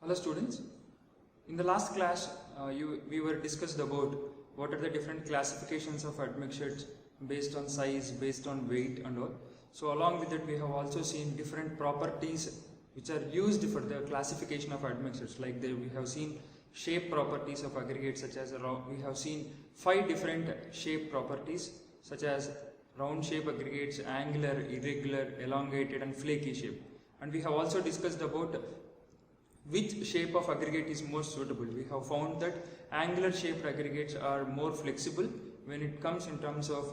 Hello students, in the last class we were discussed about what are the different classifications of admixtures based on size, based on weight and all. So along with it we have also seen different properties which are used for the classification of admixtures. Like we have seen shape properties of aggregates, such as we have seen 5 different shape properties such as round shape aggregates, angular, irregular, elongated and flaky shape. And we have also discussed about which shape of aggregate is most suitable. We have found that angular shaped aggregates are more flexible when it comes in terms of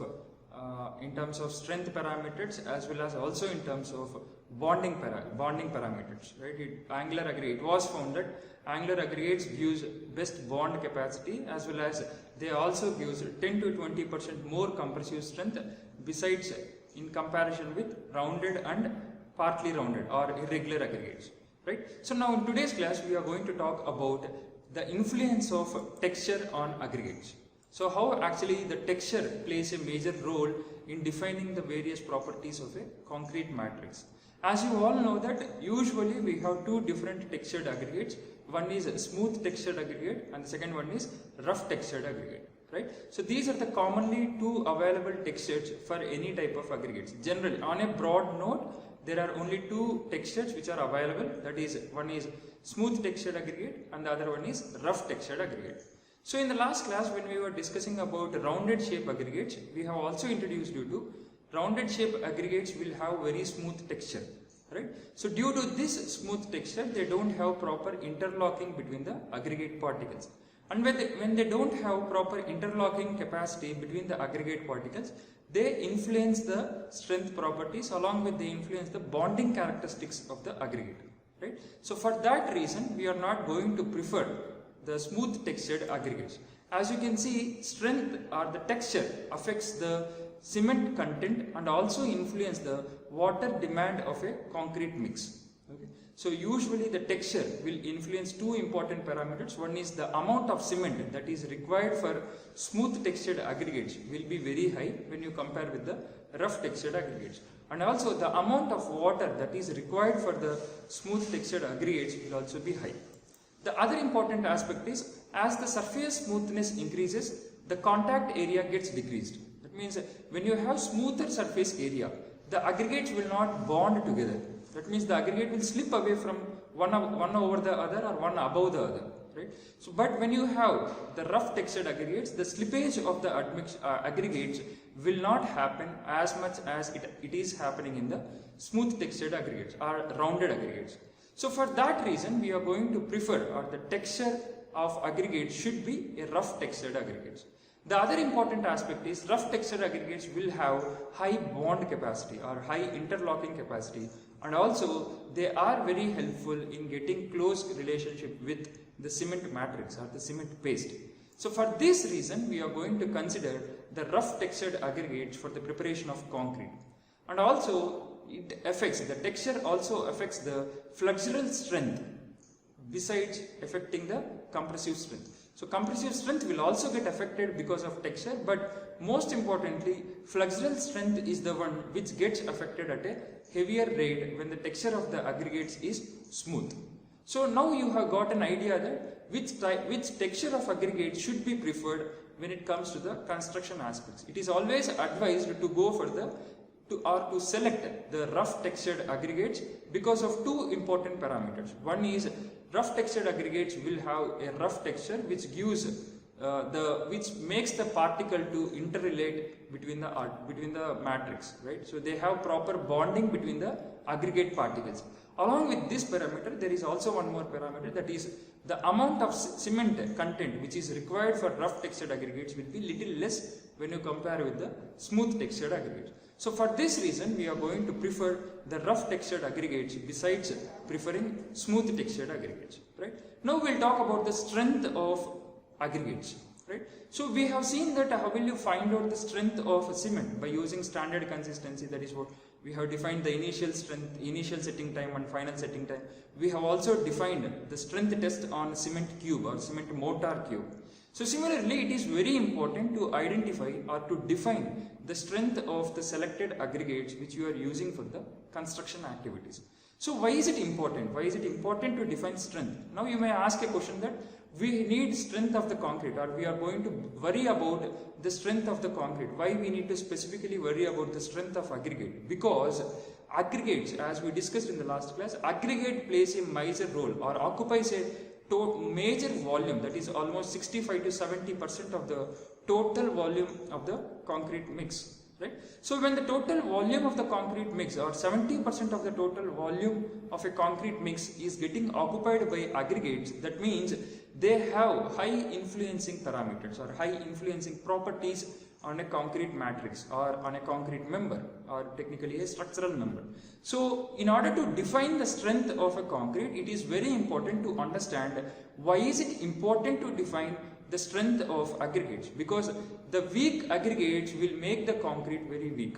strength parameters, as well as also in terms of bonding parameters. Right? Angular aggregate, it was found that angular aggregates gives best bond capacity, as well as they also gives 10 to 20% more compressive strength, besides in comparison with rounded and partly rounded or irregular aggregates. Right? So now in today's class we are going to talk about the influence of texture on aggregates. So how actually the texture plays a major role in defining the various properties of a concrete matrix. As you all know that usually we have 2 different textured aggregates. One is a smooth textured aggregate and the second one is rough textured aggregate. Right? So these are the commonly 2 available textures for any type of aggregates. Generally, on a broad note, there are only 2 textures which are available. That is, one is smooth textured aggregate and the other one is rough textured aggregate. So in the last class when we were discussing about rounded shape aggregates, we have also introduced you to rounded shape aggregates will have very smooth texture. Right? So due to this smooth texture, they don't have proper interlocking between the aggregate particles. And when they don't have proper interlocking capacity between the aggregate particles, they influence the strength properties, along with they influence the bonding characteristics of the aggregate. Right? So for that reason, we are not going to prefer the smooth textured aggregates. As you can see, strength or the texture affects the cement content and also influence the water demand of a concrete mix. Okay? So usually the texture will influence 2 important parameters. One is the amount of cement that is required for smooth textured aggregates will be very high when you compare with the rough textured aggregates. And also the amount of water that is required for the smooth textured aggregates will also be high. The other important aspect is, as the surface smoothness increases, the contact area gets decreased. That means when you have smoother surface area, the aggregates will not bond together. That means the aggregate will slip away from one over the other or one above the other. Right? So, but when you have the rough textured aggregates, the slippage of the aggregates will not happen as much as it is happening in the smooth textured aggregates or rounded aggregates. So for that reason, we are going to prefer, or the texture of aggregates should be a rough textured aggregates. The other important aspect is rough textured aggregates will have high bond capacity or high interlocking capacity, and also they are very helpful in getting close relationship with the cement matrix or the cement paste. So for this reason, we are going to consider the rough textured aggregates for the preparation of concrete. And also the texture also affects the flexural strength, besides affecting the compressive strength. So compressive strength will also get affected because of texture, but most importantly, flexural strength is the one which gets affected at a heavier rate when the texture of the aggregates is smooth. So now you have got an idea that which texture of aggregate should be preferred when it comes to the construction aspects. It is always advised to go for to select the rough textured aggregates because of 2 important parameters. One is rough textured aggregates will have a rough texture which gives which makes the particle to interrelate between the matrix, right? So they have proper bonding between the aggregate particles. Along with this parameter, there is also one more parameter, that is the amount of cement content which is required for rough textured aggregates will be little less when you compare with the smooth textured aggregates. So for this reason, we are going to prefer the rough textured aggregates besides preferring smooth textured aggregates. Right? Now we'll talk about the strength of aggregates. Right? So we have seen that how will you find out the strength of cement by using standard consistency. That is what we have defined, the initial strength, initial setting time and final setting time. We have also defined the strength test on cement cube or cement mortar cube. So similarly, it is very important to identify or to define the strength of the selected aggregates which you are using for the construction activities. So why is it important? Why is it important to define strength? Now you may ask a question that we need strength of the concrete, or we are going to worry about the strength of the concrete. Why we need to specifically worry about the strength of aggregate? Because aggregates, as we discussed in the last class, aggregate plays a major role or occupies a major volume, that is almost 65 to 70% of the total volume of the concrete mix. Right? So when the total volume of the concrete mix, or 70% of the total volume of a concrete mix, is getting occupied by aggregates, that means they have high influencing parameters or high influencing properties on a concrete matrix or on a concrete member, or technically a structural member. So in order to define the strength of a concrete, it is very important to understand why is it important to define the strength of aggregates, because the weak aggregates will make the concrete very weak.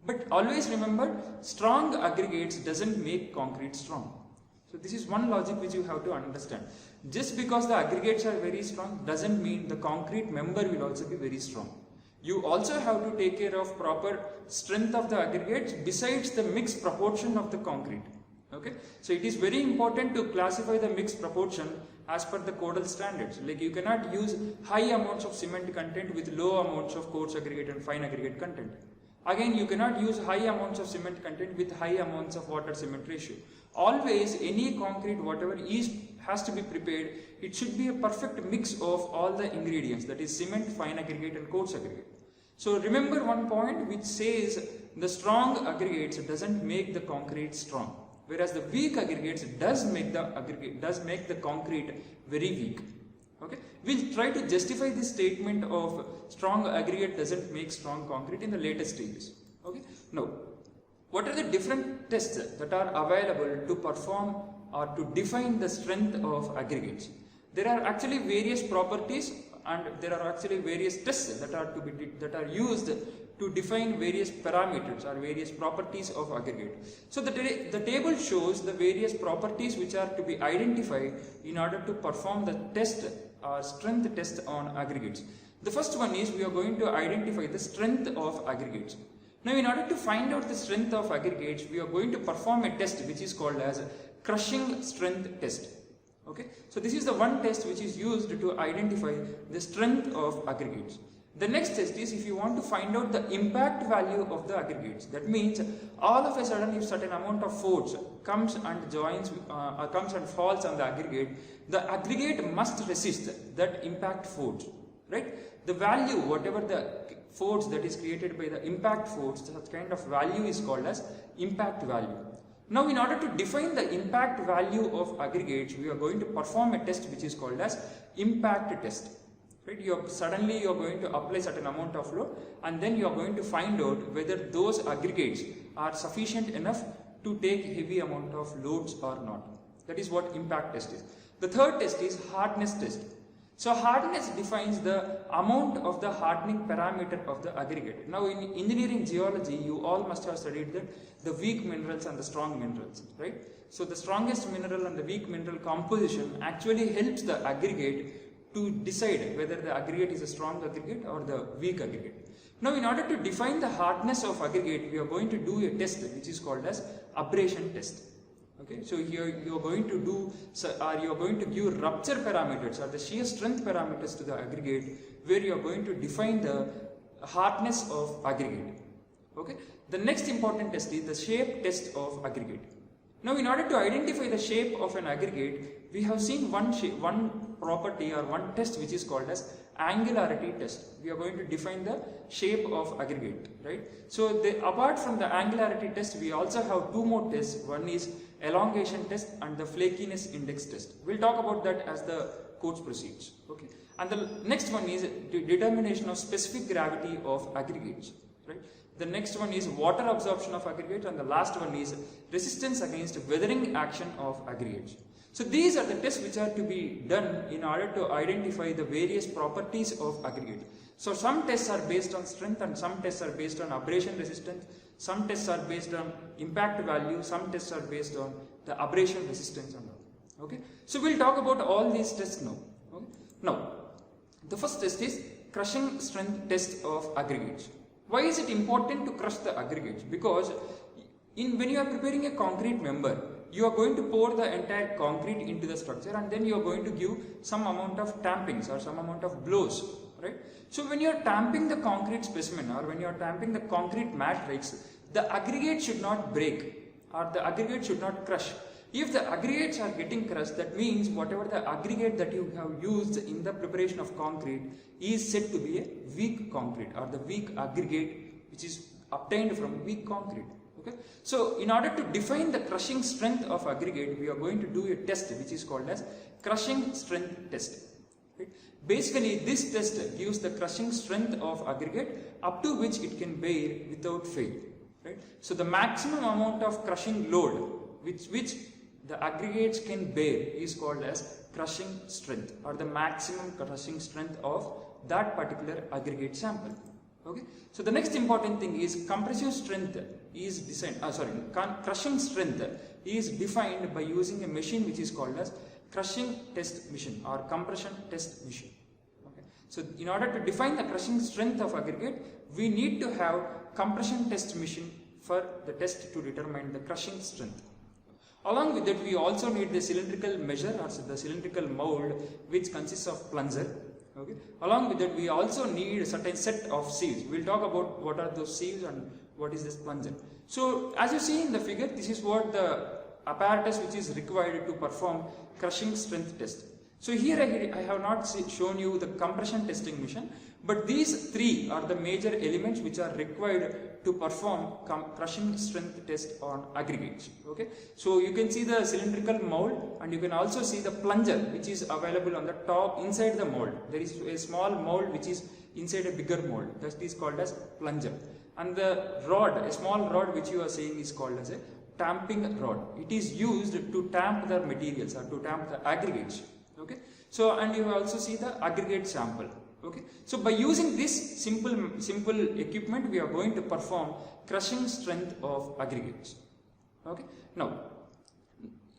But always remember, strong aggregates doesn't make concrete strong. So this is one logic which you have to understand. Just because the aggregates are very strong doesn't mean the concrete member will also be very strong. You also have to take care of proper strength of the aggregates besides the mixed proportion of the concrete. Okay, so it is very important to classify the mixed proportion as per the codal standards. Like you cannot use high amounts of cement content with low amounts of coarse aggregate and fine aggregate content. Again, you cannot use high amounts of cement content with high amounts of water cement ratio. Always any concrete, whatever has to be prepared, it should be a perfect mix of all the ingredients, that is cement, fine aggregate and coarse aggregate. So remember one point which says the strong aggregates doesn't make the concrete strong, whereas the weak aggregates does make the concrete very weak. Okay, we'll try to justify this statement of strong aggregate doesn't make strong concrete in the later stages. Okay, now what are the different tests that are available to perform or to define the strength of aggregates? There are actually various properties and there are actually various tests that are used to define various parameters or various properties of aggregate. So the table shows the various properties which are to be identified in order to perform the test or strength test on aggregates. The first one is we are going to identify the strength of aggregates. Now in order to find out the strength of aggregates, we are going to perform a test which is called as crushing strength test. Okay, so this is the one test which is used to identify the strength of aggregates. The next test is if you want to find out the impact value of the aggregates. That means all of a sudden if certain amount of force comes and comes and falls on the aggregate must resist that impact force, right? The value, whatever the force that is created by the impact force, such kind of value is called as impact value. Now in order to define the impact value of aggregates, we are going to perform a test which is called as impact test. Right? Suddenly you are going to apply certain amount of load and then you are going to find out whether those aggregates are sufficient enough to take heavy amount of loads or not. That is what impact test is. The third test is hardness test. So hardness defines the amount of the hardening parameter of the aggregate. Now in engineering geology, you all must have studied that the weak minerals and the strong minerals, right? So the strongest mineral and the weak mineral composition actually helps the aggregate to decide whether the aggregate is a strong aggregate or the weak aggregate. Now in order to define the hardness of aggregate, we are going to do a test which is called as abrasion test. Okay, so here you are going to give rupture parameters or the shear strength parameters to the aggregate, where you are going to define the hardness of aggregate. Okay, the next important test is the shape test of aggregate. Now in order to identify the shape of an aggregate, we have seen one property or one test which is called as angularity test. We are going to define the shape of aggregate, right? So apart from the angularity test, we also have two more tests. One is elongation test and the flakiness index test. We'll talk about that as the course proceeds. Okay, and the next one is determination of specific gravity of aggregates, right? The next one is water absorption of aggregate, and the last one is resistance against weathering action of aggregates. So these are the tests which are to be done in order to identify the various properties of aggregate. So some tests are based on strength and some tests are based on abrasion resistance, some tests are based on impact value, some tests are based on the abrasion resistance and all. Okay, so we'll talk about all these tests now. Okay? Now, the first test is crushing strength test of aggregates. Why is it important to crush the aggregates? Because when you are preparing a concrete member, you are going to pour the entire concrete into the structure, and then you are going to give some amount of tampings or some amount of blows, right? So when you are tamping the concrete specimen, or when you are tamping the concrete matrix, the aggregate should not break, or the aggregate should not crush. If the aggregates are getting crushed, that means whatever the aggregate that you have used in the preparation of concrete is said to be a weak concrete, or the weak aggregate which is obtained from weak concrete. Okay? So in order to define the crushing strength of aggregate, we are going to do a test which is called as crushing strength test. Right? Basically, this test gives the crushing strength of aggregate up to which it can bear without fail. Right? So the maximum amount of crushing load which the aggregates can bear is called as crushing strength, or the maximum crushing strength of that particular aggregate sample. Okay, so the next important thing is compressive strength is crushing strength is defined by using a machine which is called as crushing test machine or compression test machine. Okay, so in order to define the crushing strength of aggregate, we need to have compression test machine for the test to determine the crushing strength. Along with that, we also need the cylindrical measure, or the cylindrical mold, which consists of plunger. Okay. Along with that, we also need a certain set of sieves. We'll talk about what are those sieves and what is this plunger. So as you see in the figure, this is what the apparatus which is required to perform crushing strength test. So here I have not shown you the compression testing machine, but these three are the major elements which are required to perform crushing strength test on aggregates. Okay, so you can see the cylindrical mold, and you can also see the plunger which is available on the top inside the mold. There is a small mold which is inside a bigger mold, that is called as plunger. And the rod, a small rod which you are seeing, is called as a tamping rod. It is used to tamp the materials or to tamp the aggregates. Okay, so and you also see the aggregate sample. Okay, so by using this simple equipment, we are going to perform crushing strength of aggregates. Okay, now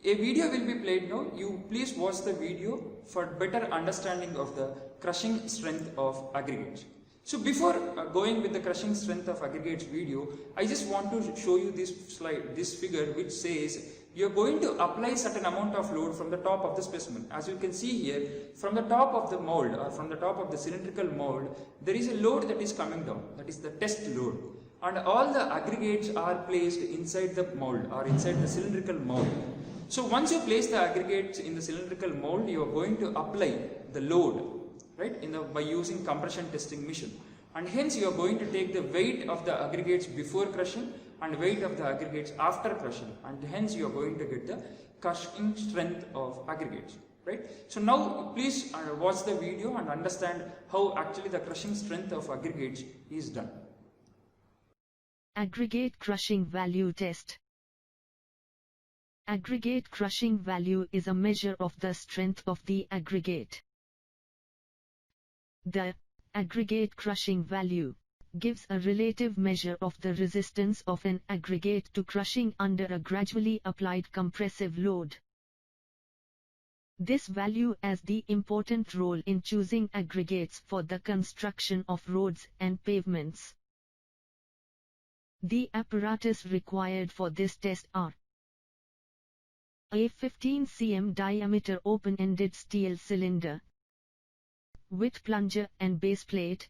a video will be played now. You please watch the video for better understanding of the crushing strength of aggregates. So before going with the crushing strength of aggregates video, I just want to show you this slide, this figure, which says you are going to apply certain amount of load from the top of the specimen. As you can see here, from the top of the mold, or from the top of the cylindrical mold, there is a load that is coming down, that is the test load, and all the aggregates are placed inside the mold or inside the cylindrical mold. So once you place the aggregates in the cylindrical mold, you are going to apply the load, right, by using compression testing machine, and hence you are going to take the weight of the aggregates before crushing and weight of the aggregates after crushing, and hence you are going to get the crushing strength of aggregates, right? So now please watch the video and understand how actually the crushing strength of aggregates is done. Aggregate crushing value test. Aggregate crushing value is a measure of the strength of the aggregate. The aggregate crushing value gives a relative measure of the resistance of an aggregate to crushing under a gradually applied compressive load. This value has the important role in choosing aggregates for the construction of roads and pavements. The apparatus required for this test are a 15 cm diameter open-ended steel cylinder with plunger and base plate,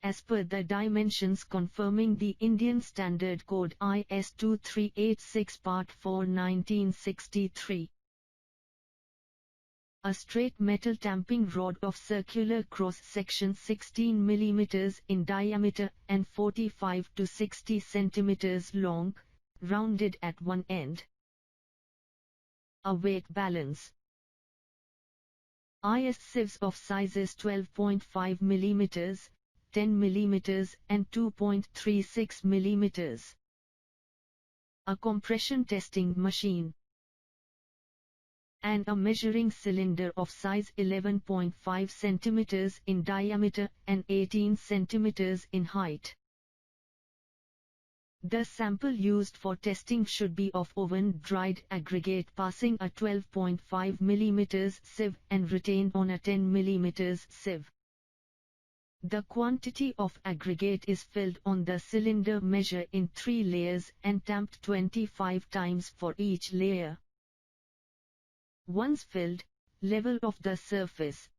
as per the dimensions confirming the Indian Standard Code IS 2386 Part 4 1963. A straight metal tamping rod of circular cross-section 16 mm in diameter and 45 to 60 cm long, rounded at one end. A weight balance. IS sieves of sizes 12.5 mm, 10 mm and 2.36 mm. A compression testing machine. And a measuring cylinder of size 11.5 cm in diameter and 18 cm in height. The sample used for testing should be of oven-dried aggregate passing a 12.5 mm sieve and retained on a 10 mm sieve. The quantity of aggregate is filled on the cylinder measure in 3 layers and tamped 25 times for each layer. Once filled, level of the surface.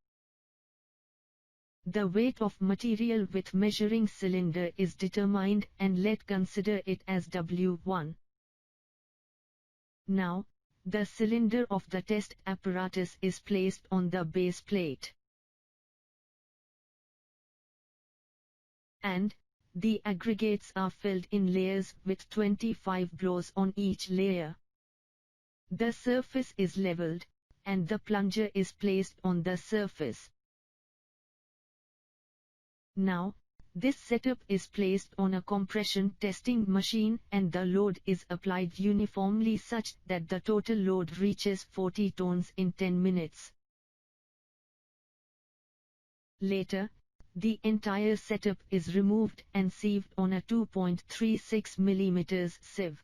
The weight of material with measuring cylinder is determined and let consider it as W1. Now, the cylinder of the test apparatus is placed on the base plate. And, the aggregates are filled in layers with 25 blows on each layer. The surface is leveled, and the plunger is placed on the surface. Now, this setup is placed on a compression testing machine and the load is applied uniformly such that the total load reaches 40 tons in 10 minutes. Later, the entire setup is removed and sieved on a 2.36 mm sieve.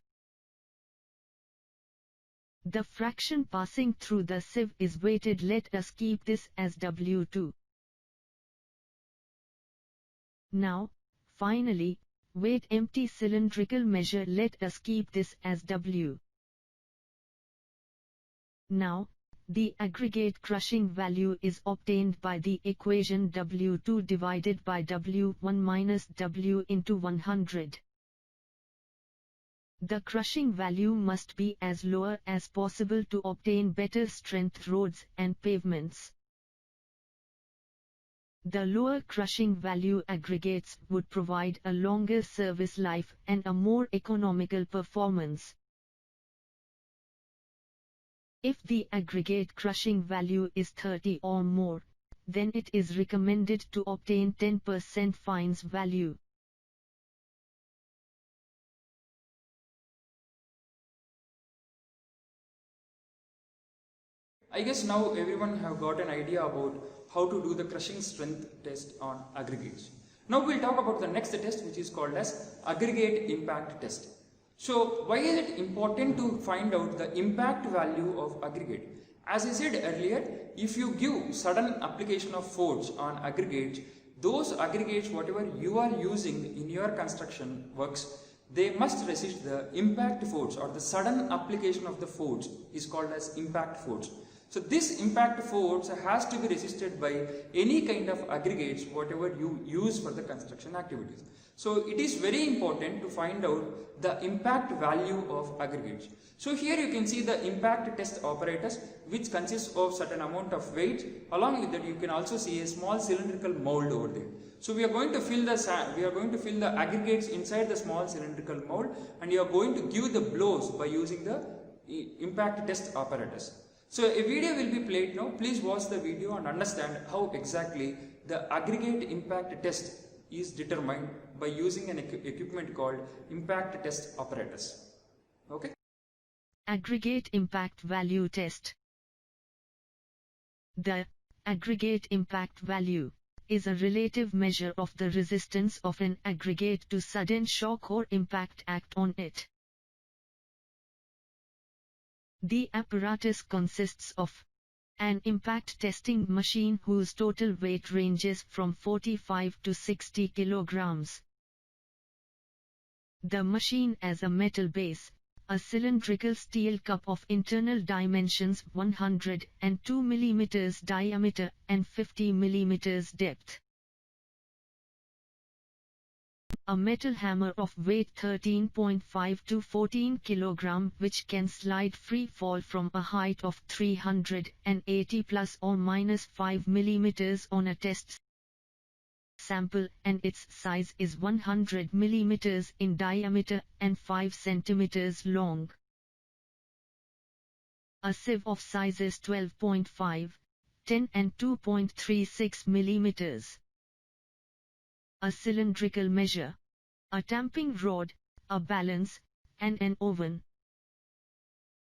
The fraction passing through the sieve is weighted. Let us keep this as W2. Now, finally, weight empty cylindrical measure. Let us keep this as W. Now, the aggregate crushing value is obtained by the equation W2 divided by W1 minus W into 100. The crushing value must be as low as possible to obtain better strength roads and pavements. The lower crushing value aggregates would provide a longer service life and a more economical performance. If the aggregate crushing value is 30 or more, then it is recommended to obtain 10% fines value. I guess now everyone have got an idea about how to do the crushing strength test on aggregates. Now we'll talk about the next test, which is called as aggregate impact test. So why is it important to find out the impact value of aggregate? As I said earlier, if you give sudden application of force on aggregates, those aggregates whatever you are using in your construction works, they must resist the impact force, or the sudden application of the force is called as impact force. So this impact force has to be resisted by any kind of aggregates whatever you use for the construction activities. So it is very important to find out the impact value of aggregates. So here you can see the impact test apparatus, which consists of certain amount of weight. Along with that you can also see a small cylindrical mold over there. So we are going to fill the aggregates inside the small cylindrical mold, and you are going to give the blows by using the impact test apparatus. So a video will be played now. Please watch the video and understand how exactly the aggregate impact test is determined by using an equipment called impact test apparatus. Okay. Aggregate impact value test. The aggregate impact value is a relative measure of the resistance of an aggregate to sudden shock or impact act on it. The apparatus consists of an impact testing machine whose total weight ranges from 45 to 60 kilograms. The machine has a metal base, a cylindrical steel cup of internal dimensions 102 mm diameter and 50 mm depth. A metal hammer of weight 13.5 to 14 kg which can slide free fall from a height of 380 plus or minus 5 mm on a test sample, and its size is 100 mm in diameter and 5 cm long. A sieve of sizes 12.5, 10 and 2.36 mm. A cylindrical measure, a tamping rod, a balance, and an oven.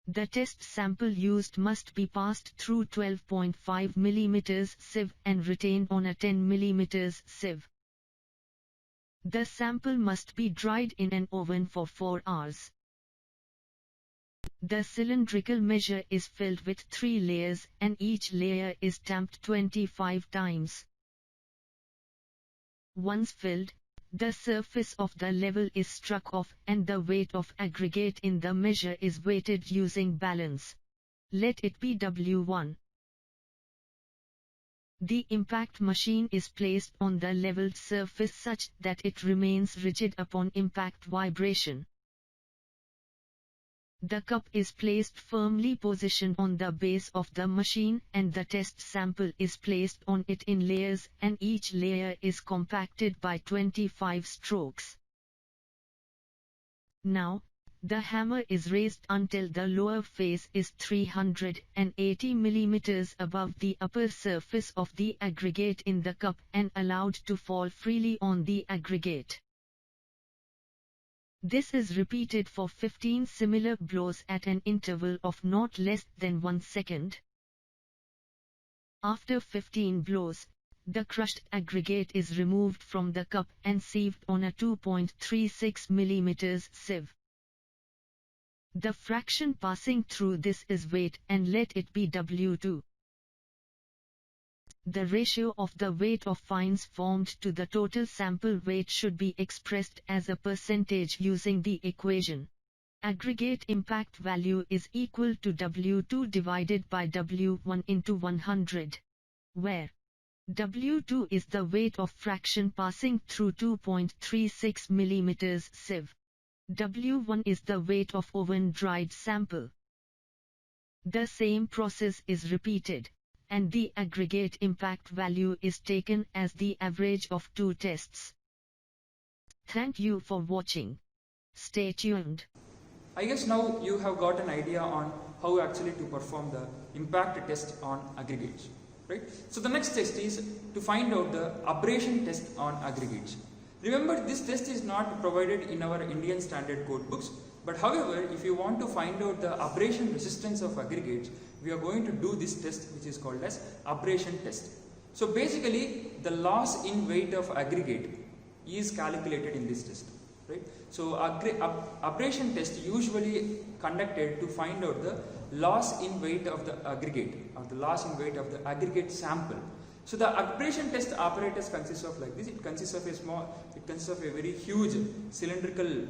The test sample used must be passed through 12.5 mm sieve and retained on a 10 mm sieve. The sample must be dried in an oven for 4 hours. The cylindrical measure is filled with 3 layers and each layer is tamped 25 times. Once filled, the surface of the level is struck off and the weight of aggregate in the measure is weighted using balance. Let it be W1. The impact machine is placed on the leveled surface such that it remains rigid upon impact vibration. The cup is placed firmly positioned on the base of the machine and the test sample is placed on it in layers and each layer is compacted by 25 strokes. Now, the hammer is raised until the lower face is 380 mm above the upper surface of the aggregate in the cup and allowed to fall freely on the aggregate. This is repeated for 15 similar blows at an interval of not less than 1 second. After 15 blows, the crushed aggregate is removed from the cup and sieved on a 2.36 mm sieve. The fraction passing through this is weight and let it be W2. The ratio of the weight of fines formed to the total sample weight should be expressed as a percentage using the equation. Aggregate impact value is equal to W2 divided by W1 into 100, where W2 is the weight of fraction passing through 2.36 mm sieve. W1 is the weight of oven-dried sample. The same process is repeated, and the aggregate impact value is taken as the average of 2 tests. Thank you for watching. Stay tuned. I guess now you have got an idea on how actually to perform the impact test on aggregates, right? So the next test is to find out the abrasion test on aggregates. Remember, this test is not provided in our Indian standard code books, but however, if you want to find out the abrasion resistance of aggregates, we are going to do this test which is called as abrasion test. So basically, the loss in weight of aggregate is calculated in this test, right? So abrasion test usually conducted to find out the loss in weight of the aggregate or the loss in weight of the aggregate sample. So the abrasion test apparatus consists of like this. It consists of a very huge cylindrical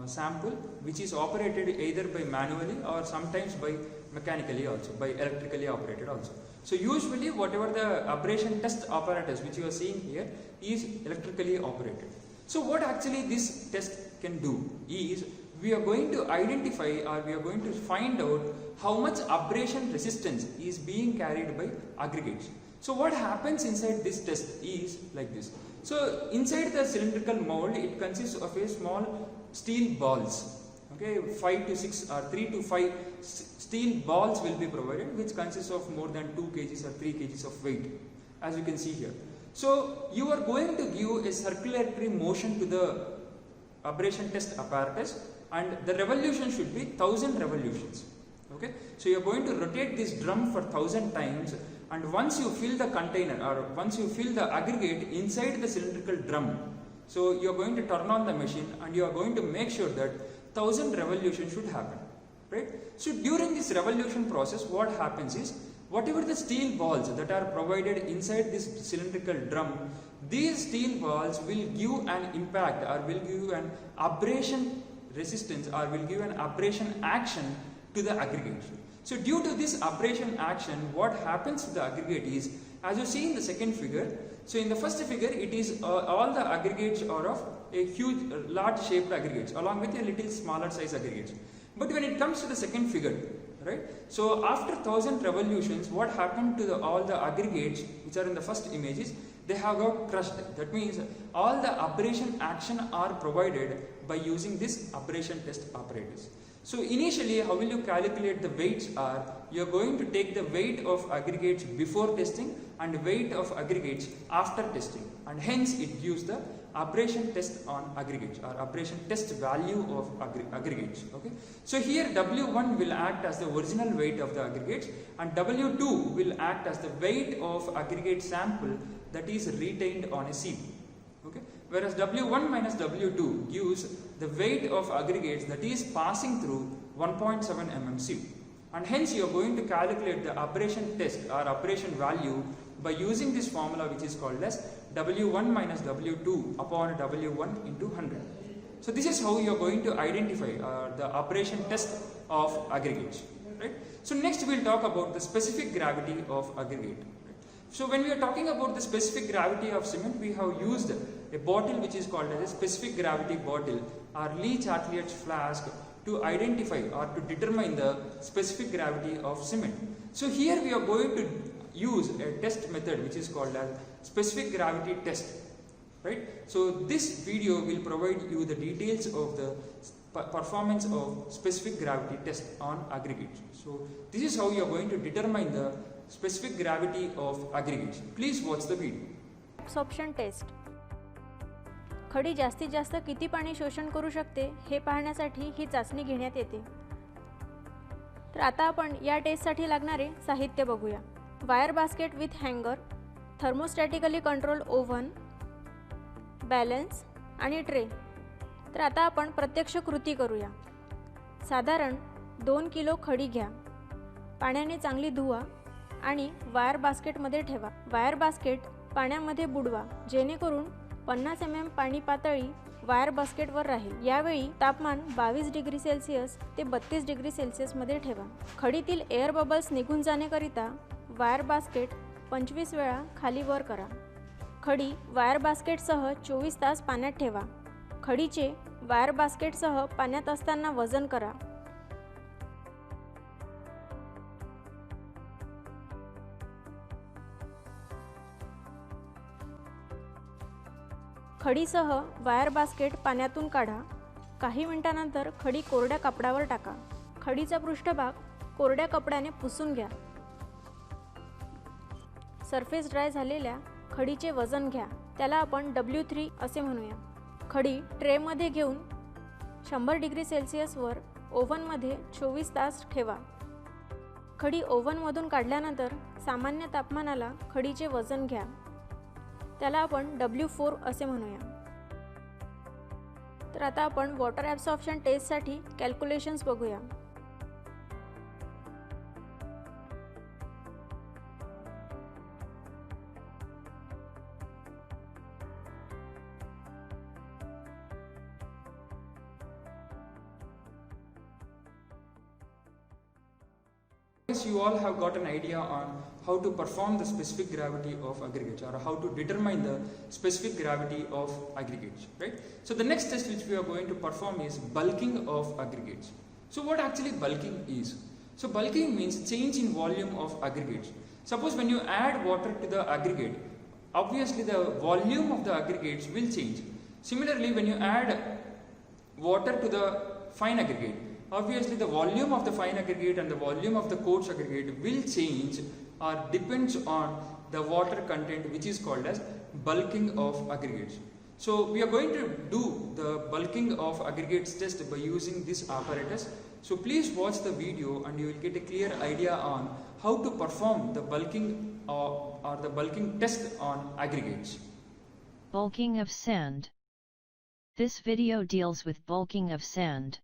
sample which is operated either by manually or sometimes by mechanically also, by electrically operated also. So usually whatever the abrasion test apparatus which you are seeing here is electrically operated. So what actually this test can do is we are going to identify or we are going to find out how much abrasion resistance is being carried by aggregates. So what happens inside this test is like this. So inside the cylindrical mold, it consists of a small steel balls. Okay, 5 to 6 or 3 to 5 steel balls will be provided, which consists of more than 2 kgs or 3 kgs of weight, as you can see here. So you are going to give a circulatory motion to the abrasion test apparatus, and the revolution should be 1000 revolutions. Okay, so you are going to rotate this drum for 1000 times. And once you fill the container or once you fill the aggregate inside the cylindrical drum, so you are going to turn on the machine and you are going to make sure that 1000 revolutions should happen, right? So during this revolution process, what happens is whatever the steel balls that are provided inside this cylindrical drum, these steel balls will give an impact or will give an abrasion resistance or will give an abrasion action to the aggregate. So due to this abrasion action, what happens to the aggregate is, as you see in the second figure, so in the first figure it is all the aggregates are of a huge large shaped aggregates along with a little smaller size aggregates. But when it comes to the second figure, right, so after 1000 revolutions, what happened to all the aggregates which are in the first images, they have got crushed. That means all the abrasion action are provided by using this abrasion test apparatus. So initially, how will you calculate the weights are, you are going to take the weight of aggregates before testing and weight of aggregates after testing, and hence it gives the abrasion test on aggregates or abrasion test value of aggregates. Okay. So here W1 will act as the original weight of the aggregates and W2 will act as the weight of aggregate sample that is retained on a sieve. Okay. Whereas W1 minus W2 gives the weight of aggregates that is passing through 1.7 mm sieve, and hence you are going to calculate the abrasion test or abrasion value by using this formula which is called as W1 minus W2 upon W1 into 100. So this is how you are going to identify the operation test of aggregates, right? So next we will talk about the specific gravity of aggregate. Right? So when we are talking about the specific gravity of cement, we have used a bottle which is called as a specific gravity bottle or Lee-Chartier flask to identify or to determine the specific gravity of cement. So here we are going to use a test method which is called as specific gravity test, right? So this video will provide you the details of the performance of specific gravity test on aggregates. So this is how you are going to determine the specific gravity of aggregates. Please watch the video. Absorption test. खडी जास्तीत जास्त किती पाणी शोषण करू शकते हे पाहण्यासाठी ही चाचणी घेण्यात येते. तर आता आपण या टेस्टसाठी लागणारे साहित्य बघूया. वायर बास्केट विथ हँगर, थर्मोस्टॅटिकली कंट्रोल ओव्हन, बॅलन्स आणि ट्रे. तर आता आपण प्रत्यक्ष कृती करूया. साधारण 2 किलो खडी घ्या. पाण्याने चांगली धुवा आणि वायर बास्केटमध्ये ठेवा. वायर बास्केट पाण्यामध्ये बुडवा जेणेकरून 50 mm पाणी पातळी वायर बास्केटवर राहील. यावेळी तापमान 22 डिग्री सेल्सिअस ते 32 डिग्री सेल्सिअस मध्ये ठेवा. खडीतील एअर बबल्स निघून जाण्याकरिता वायर बास्केट 25 वेळा खाली वर करा. खडी वायर बास्केटसह 24 तास पाण्यात ठेवा. खडीचे वायर बास्केटसह पाण्यात असताना वजन करा. खडीसह वायर बास्केट पाण्यातून काढा. काही मिनिटांनंतर खडी कोरड्या कापडावर टाका. खडीचा पृष्ठभाग कोरड्या कपड्याने पुसून घ्या. सरफेस ड्राय झालेल्या खडीचे वजन घ्या. त्याला आपण W3 असे म्हणूया. खडी ट्रेमध्ये घेऊन 100 डिग्री सेल्सिअसवर ओव्हनमध्ये 24 तास ठेवा. खडी ओव्हनमधून काढल्यानंतर सामान्य तापमानाला खडीचे वजन घ्या. त्याला आपण W4 असे म्हणूया. तर आता आपण वॉटर ॲब्सॉर्प्शन टेस्टसाठी कॅल्क्युलेशन्स बघूया. You all have got an idea on how to perform the specific gravity of aggregates or how to determine the specific gravity of aggregates, right? So the next test which we are going to perform is bulking of aggregates. So what actually bulking is? So bulking means change in volume of aggregates. Suppose when you add water to the aggregate, obviously the volume of the aggregates will change. Similarly, when you add water to the fine aggregate, obviously the volume of the fine aggregate and the volume of the coarse aggregate will change or depends on the water content, which is called as bulking of aggregates. So we are going to do the bulking of aggregates test by using this apparatus. So please watch the video and you will get a clear idea on how to perform the bulking or the bulking test on aggregates. Bulking of sand. This video deals with bulking of sand.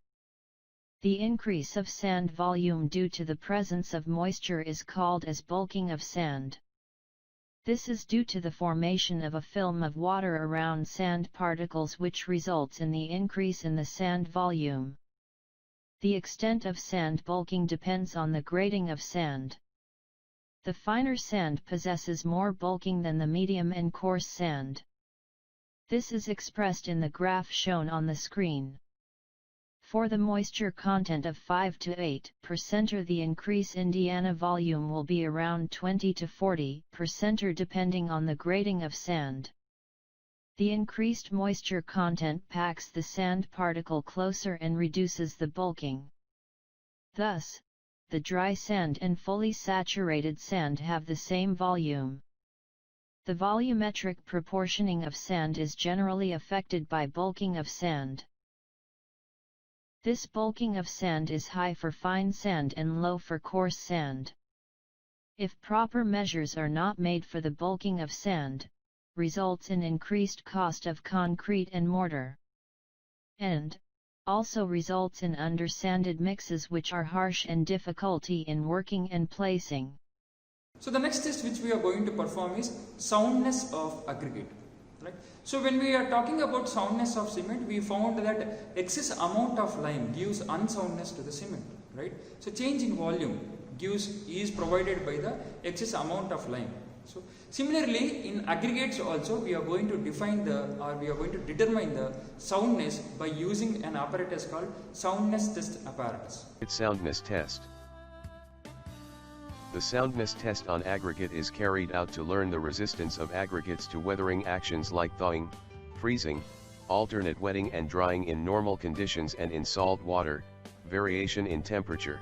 The increase of sand volume due to the presence of moisture is called as bulking of sand. This is due to the formation of a film of water around sand particles which results in the increase in the sand volume. The extent of sand bulking depends on the grading of sand. The finer sand possesses more bulking than the medium and coarse sand. This is expressed in the graph shown on the screen. For the moisture content of 5 to 8% or the increase in Indiana volume will be around 20 to 40% or depending on the grading of sand. The increased moisture content packs the sand particle closer and reduces the bulking. Thus, the dry sand and fully saturated sand have the same volume. The volumetric proportioning of sand is generally affected by bulking of sand. This bulking of sand is high for fine sand and low for coarse sand. If proper measures are not made for the bulking of sand, results in increased cost of concrete and mortar. And, also results in undersanded mixes which are harsh and difficulty in working and placing. So the next test which we are going to perform is soundness of aggregate. Right? So when we are talking about soundness of cement, we found that excess amount of lime gives unsoundness to the cement. Right? So change in volume is provided by the excess amount of lime. So similarly, in aggregates also we are going to determine the soundness by using an apparatus called soundness test apparatus. Soundness test. The soundness test on aggregate is carried out to learn the resistance of aggregates to weathering actions like thawing, freezing, alternate wetting and drying in normal conditions and in salt water, variation in temperature.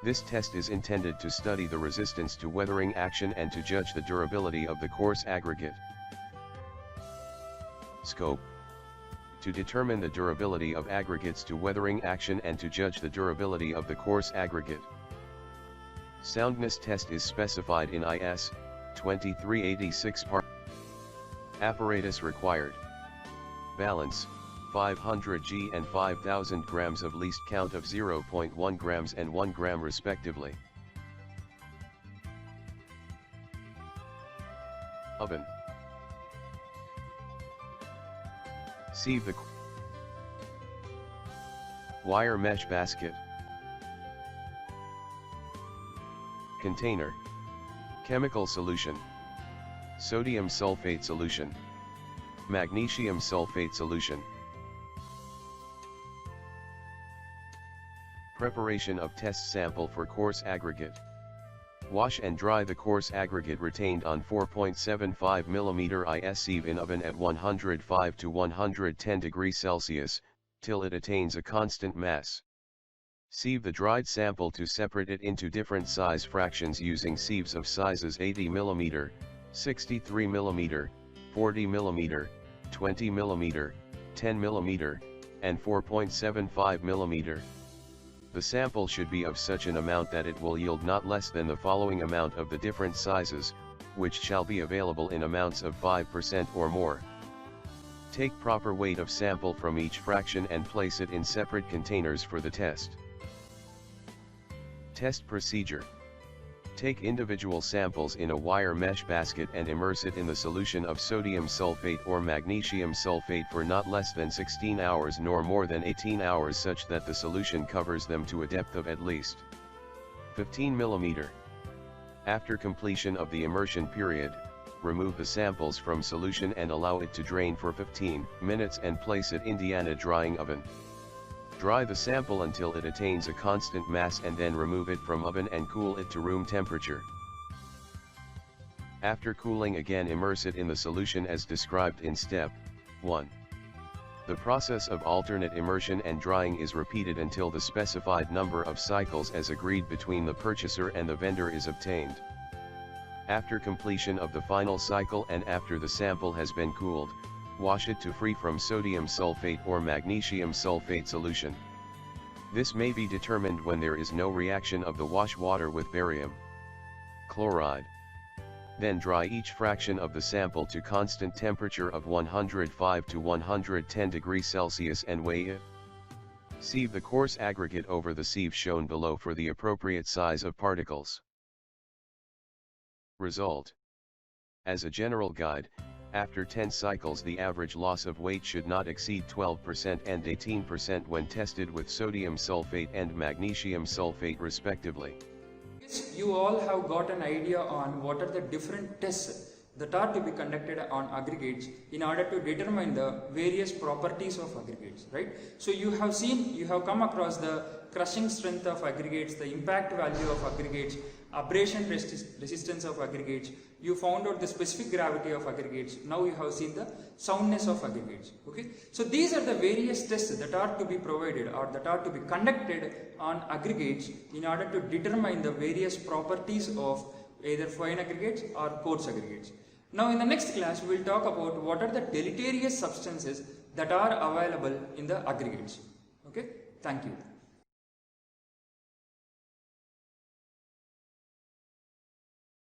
This test is intended to study the resistance to weathering action and to judge the durability of the coarse aggregate. Scope. To determine the durability of aggregates to weathering action and to judge the durability of the coarse aggregate. Soundness test is specified in IS 2386 part. Apparatus required. Balance, 500 g and 5000 grams of least count of 0.1 grams and 1 gram respectively. Oven. Sieve the wire mesh basket. Container. Chemical solution. Sodium sulfate solution. Magnesium sulfate solution. Preparation of test sample for coarse aggregate. Wash and dry the coarse aggregate retained on 4.75 mm IS sieve in oven at 105 to 110 degrees Celsius, till it attains a constant mass. Sieve the dried sample to separate it into different size fractions using sieves of sizes 80 mm, 63 mm, 40 mm, 20 mm, 10 mm, and 4.75 mm. The sample should be of such an amount that it will yield not less than the following amount of the different sizes, which shall be available in amounts of 5% or more. Take proper weight of sample from each fraction and place it in separate containers for the test. Test procedure. Take individual samples in a wire mesh basket and immerse it in the solution of sodium sulfate or magnesium sulfate for not less than 16 hours nor more than 18 hours such that the solution covers them to a depth of at least 15 mm. After completion of the immersion period, remove the samples from solution and allow it to drain for 15 minutes and place it in Indiana drying oven. Dry the sample until it attains a constant mass and then remove it from oven and cool it to room temperature. After cooling again immerse it in the solution as described in step 1. The process of alternate immersion and drying is repeated until the specified number of cycles as agreed between the purchaser and the vendor is obtained. After completion of the final cycle and after the sample has been cooled, wash it to free from sodium sulfate or magnesium sulfate solution. This may be determined when there is no reaction of the wash water with barium chloride. Then dry each fraction of the sample to constant temperature of 105 to 110 degrees Celsius and weigh it. Sieve the coarse aggregate over the sieve shown below for the appropriate size of particles. Result. As a general guide, after 10 cycles the average loss of weight should not exceed 12% and 18% when tested with sodium sulfate and magnesium sulfate respectively. You all have got an idea on what are the different tests that are to be conducted on aggregates in order to determine the various properties of aggregates, right? So you have come across the crushing strength of aggregates, the impact value of aggregates, abrasion resistance of aggregates. You found out the specific gravity of aggregates. Now you have seen the soundness of aggregates. Okay, so these are the various tests that are to be provided or that are to be conducted on aggregates in order to determine the various properties of either fine aggregates or coarse aggregates. Now in the next class we will talk about what are the deleterious substances that are available in the aggregates. Okay, thank you.